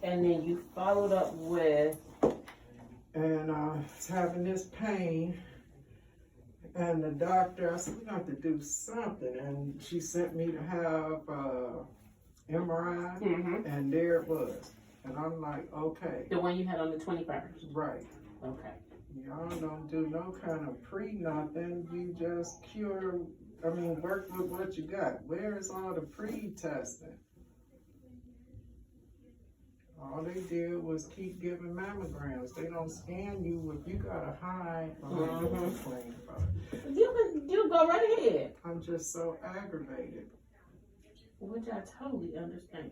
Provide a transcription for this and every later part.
And then you followed up with. And I was having this pain. And the doctor, I said, we have to do something. And she sent me to have MRI. Mm-hmm. And there it was. And I'm like, okay. The one you had on the 21st. Right. Okay. Y'all don't do no kind of pre-nothing. You just work with what you got. Where's all the pre-testing? All they did was keep giving mammograms. They don't scan you if you got a high complaint about it. You go right ahead. I'm just so aggravated. Which I totally understand.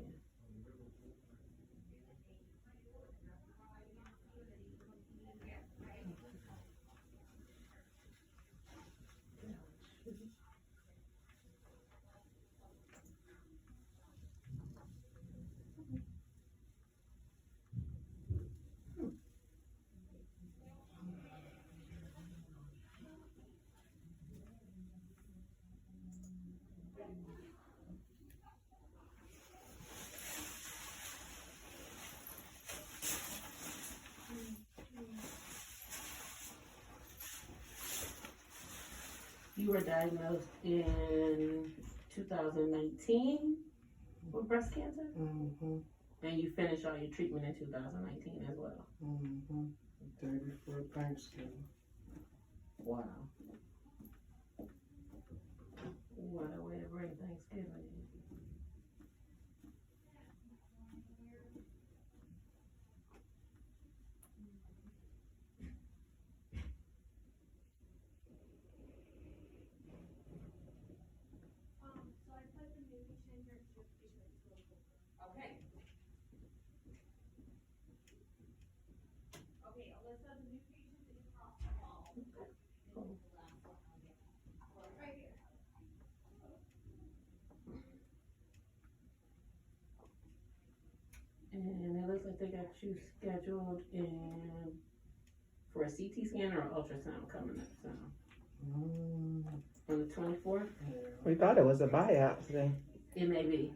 You were diagnosed in 2019 with breast cancer? Mm-hmm. And you finished all your treatment in 2019 as well? Mm-hmm. The day before Thanksgiving. Wow. What a way to bring Thanksgiving in. Okay. And it looks like they got you scheduled for a CT scan or an ultrasound coming up soon. On the 24th? We thought it was a biopsy. It may be.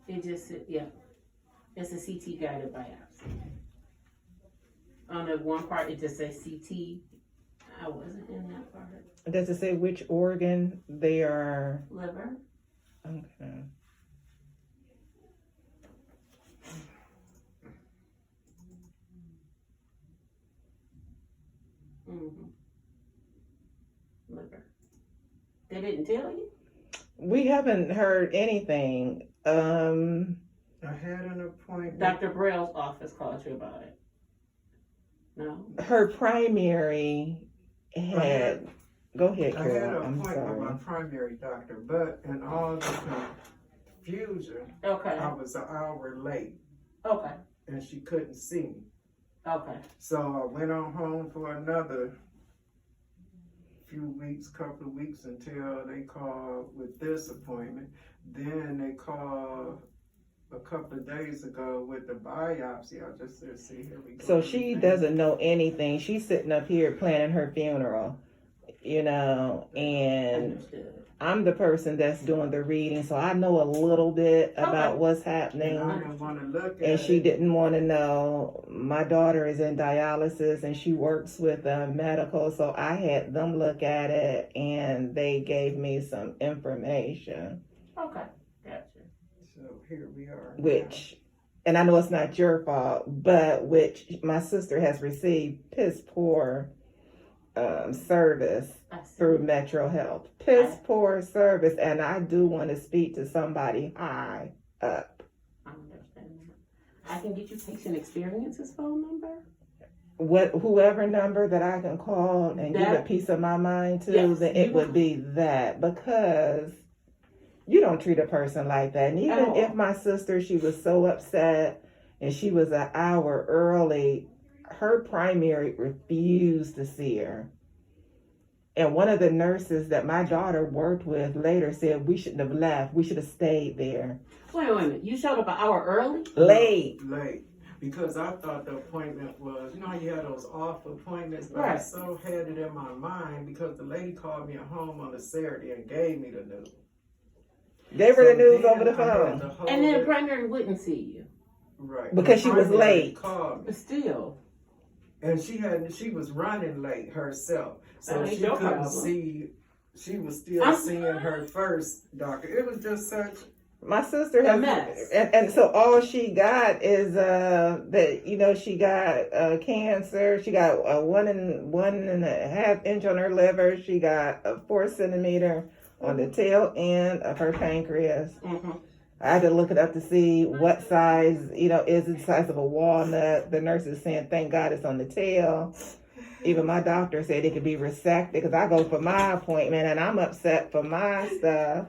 It just, yeah. It's a CT guided biopsy. On the one part, it just says CT. I wasn't in that part. Does it say which organ they are? Liver. Okay. Mm-hmm. Liver. They didn't tell you? We haven't heard anything. I had an appointment. Dr. Braille's office called you about it. No? Her primary had. Go ahead, I had Carol. an I'm appointment with my sorry. primary doctor, but in all the confusion, Okay. I was an hour late Okay. and she couldn't see me. Okay. So I went on home for another couple of weeks until they called with this appointment. Then they called a couple of days ago with the biopsy. I just said, see, here we go. So she doesn't know anything. She's sitting up here planning her funeral, and Understood. I'm the person that's doing the reading, so I know a little bit about what's happening. And I didn't want to look at And she it. didn't want to know. My daughter is in dialysis and she works with medical, so I had them look at it and they gave me some information. Okay. Gotcha. So here we are. And I know it's not your fault, but which my sister has received piss poor service I see. through Metro Health. Piss poor service, and I do want to speak to somebody high up. I understand that. I can get you Patient Experience's phone number. Whoever number that I can call and give a That- piece of my mind to, Yes, then it you- would be that, because you don't treat a person like that. And At even all. if my sister, she was so upset and she was an hour early, her primary refused to see her. And one of the nurses that my daughter worked with later said we shouldn't have left. We should have stayed there. Wait a minute. You showed up an hour early? Late. Because I thought the appointment was, you know how you had those off appointments, but Right. I so had it in my mind because the lady called me at home on a Saturday and gave me the news. Gave her the So news then over the I had phone. to hold And then the it. primary wouldn't see you. Right. Because she was Primary late. called me. But still, And she was running late herself. So That ain't she your couldn't problem. see, she was still I'm- seeing her first doctor. It was just such, My sister A has, mess. and so all she got is that she got cancer. She got a 1.5 inch on her liver. She got a 4 centimeter on the tail end of her pancreas. mhm. I had to look it up to see what size, is it the size of a walnut. The nurse is saying, thank God it's on the tail. Even my doctor said it could be resected because I go for my appointment and I'm upset for my stuff.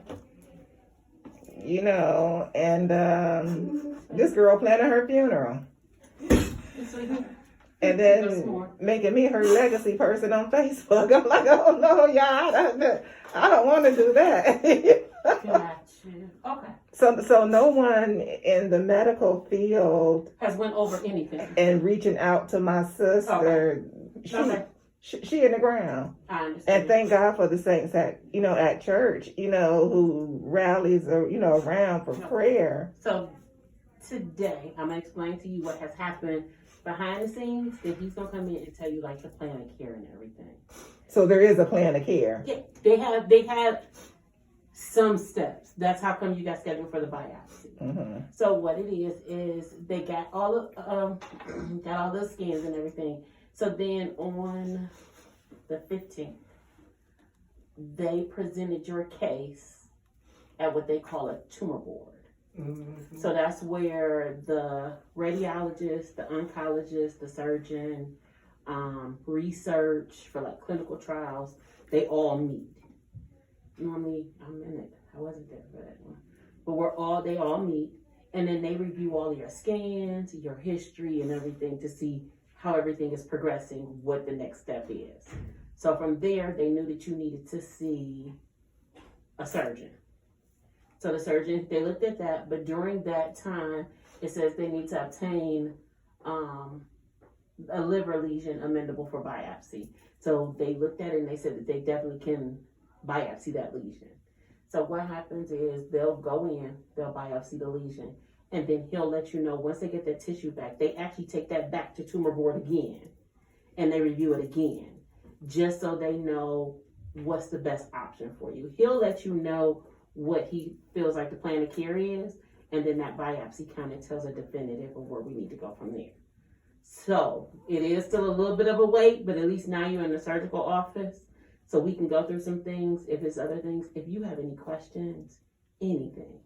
And this girl planning her funeral and then making me her legacy person on Facebook. I'm like, oh no, y'all, I don't want to do that. Got you. Okay. So no one in the medical field Has went over anything. and reaching out to my sister, Okay. she in the ground. I understand. And thank God for the saints at church, who rallies around for prayer. So today, I'm gonna explain to you what has happened behind the scenes. Then he's gonna come in and tell you like the plan of care and everything. So there is a plan of care. Yeah, they have some steps. That's how come you got scheduled for the biopsy. Mm-hmm. So what it is they got all of got all the scans and everything. So then on the 15th, they presented your case at what they call a tumor board. mm-hmm. So that's where the radiologist, the oncologist, the surgeon, research for like clinical trials, they all meet. Normally, I'm in it. I wasn't there for that one. But they all meet, and then they review all your scans, your history, and everything to see how everything is progressing, what the next step is. So from there, they knew that you needed to see a surgeon. So the surgeon, they looked at that, but during that time, it says they need to obtain a liver lesion amendable for biopsy. So they looked at it and they said that they definitely can biopsy that lesion. So what happens is they'll go in, they'll biopsy the lesion, and then he'll let you know once they get that tissue back, they actually take that back to tumor board again, and they review it again, just so they know what's the best option for you. He'll let you know what he feels like the plan of care is, and then that biopsy kind of tells a definitive of where we need to go from there. So it is still a little bit of a wait, but at least now you're in the surgical office, so we can go through some things. If it's other things, if you have any questions, anything,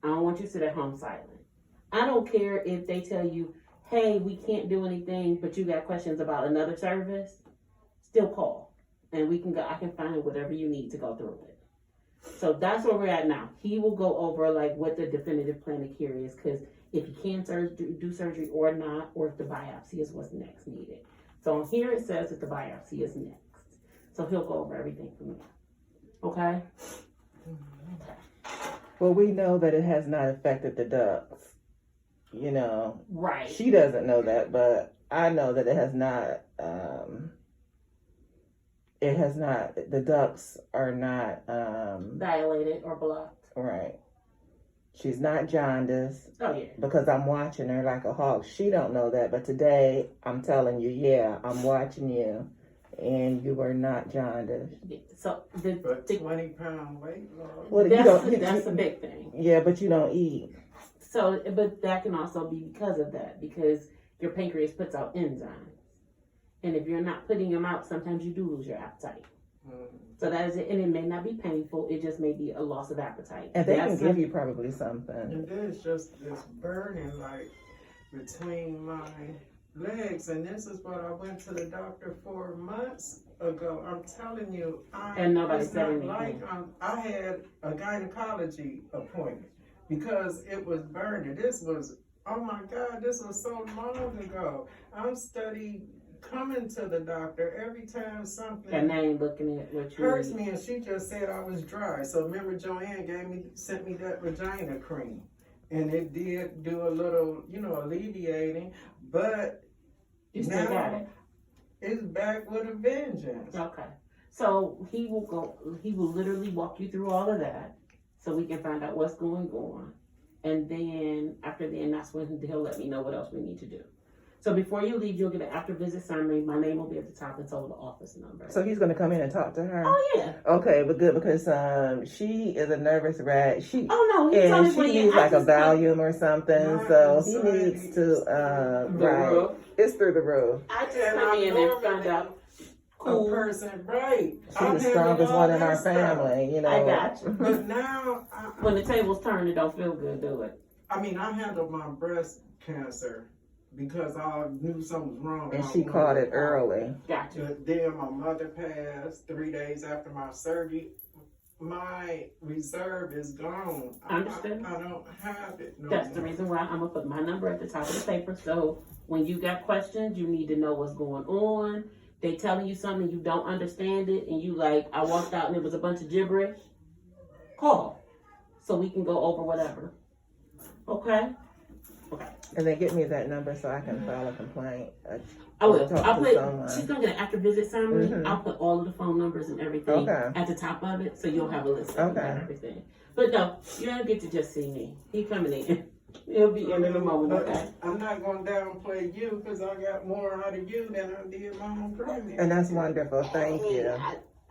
I don't want you to sit at home silent. I don't care if they tell you, hey, we can't do anything, but you got questions about another service, still call. And we can go, I can find whatever you need to go through it. So that's where we're at now. He will go over like what the definitive plan of care is, because if you can do surgery or not, or if the biopsy is what's next needed. So on here it says that the biopsy is next. So he'll go over everything from there. Okay? Well, we know that it has not affected the ducts. Right. She doesn't know that, but I know that it has not. The ducts are not. Dilated or blocked. Right. She's not jaundiced. Oh, yeah. Because I'm watching her like a hawk. She don't know that, but today I'm telling you, yeah, I'm watching you, and you are not jaundiced. Yeah. So But 20-pound weight loss. Well, that's a big thing. Yeah, but you don't eat. So, but that can also be because of that, because your pancreas puts out enzymes. And if you're not putting them out, sometimes you do lose your appetite. So that is it. And it may not be painful. It just may be a loss of appetite. And they can give you probably something. And then it's just this burning like between my legs. And this is what I went to the doctor 4 months ago. I'm telling you, And nobody it's said not anything. I had a gynecology appointment because it was burning. This was, oh my God, this was so long ago. I'm studying coming to the doctor every time something And they ain't looking at what you hurts eat. me, and she just said I was dry. So remember, Joanne sent me that vagina cream, and it did do a little, alleviating. But You still now got it. it's back with a vengeance. Okay. So he will literally walk you through all of that so we can find out what's going on. And then after then, that's when he'll let me know what else we need to do. So before you leave, you'll get an after visit summary. My name will be at the top and so will the office number. So he's gonna come in and talk to her. Oh yeah. Okay, but good because she is a nervous wreck. She Oh no, he told and me she when you needs like a I just come- Valium or something. My So he anxiety needs to The right. roof. It's through the roof. I just And come I in and normally found out. a Cool. person, right? She's I the handle strongest all one in that our stuff. family, you know. I got you. But now, When the tables turn, it don't feel good, do it? I mean, I handled my breast cancer because I knew something was wrong. And I she wanted caught to it early. Got you. But then my mother passed 3 days after my surgery. My reserve is gone. Understood. I don't have it no That's the more. reason why I'm gonna put my number at the top of the paper. So when you got questions, you need to know what's going on. They telling you something, you don't understand it, and you like, I walked out and it was a bunch of gibberish. Call, so we can go over whatever. Okay. And then get me that number so I can file a complaint. I will. Talk I'll to put. someone. She's gonna get an after visit summary. Mhm. I'll put all of the phone numbers and everything Okay. at the top of it, so you'll have a list of Okay. everything. But no, you don't get to just see me. He coming in. He'll be in a moment. But Okay. I'm not going to downplay you because I got more out of you than I did my own premium. And that's wonderful. Thank you.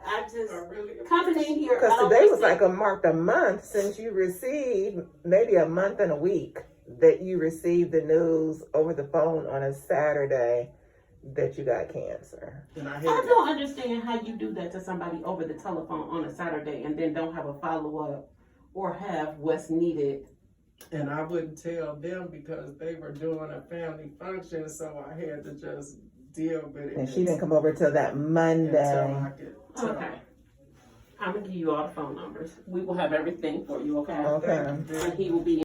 I just I really coming in here. I Because don't today was think- like marked a month since you received, maybe a month and a week, that you received the news over the phone on a Saturday that you got cancer. And I I had don't understand how you do that to somebody over the telephone on a Saturday and then don't have a follow up or have what's needed. And I wouldn't tell them because they were doing a family function, so I had to just deal with it. And she didn't come over till that until Monday. I could tell. Okay. I'm gonna give you all the phone numbers. We will have everything for you, okay? Okay. Thank you. And he will be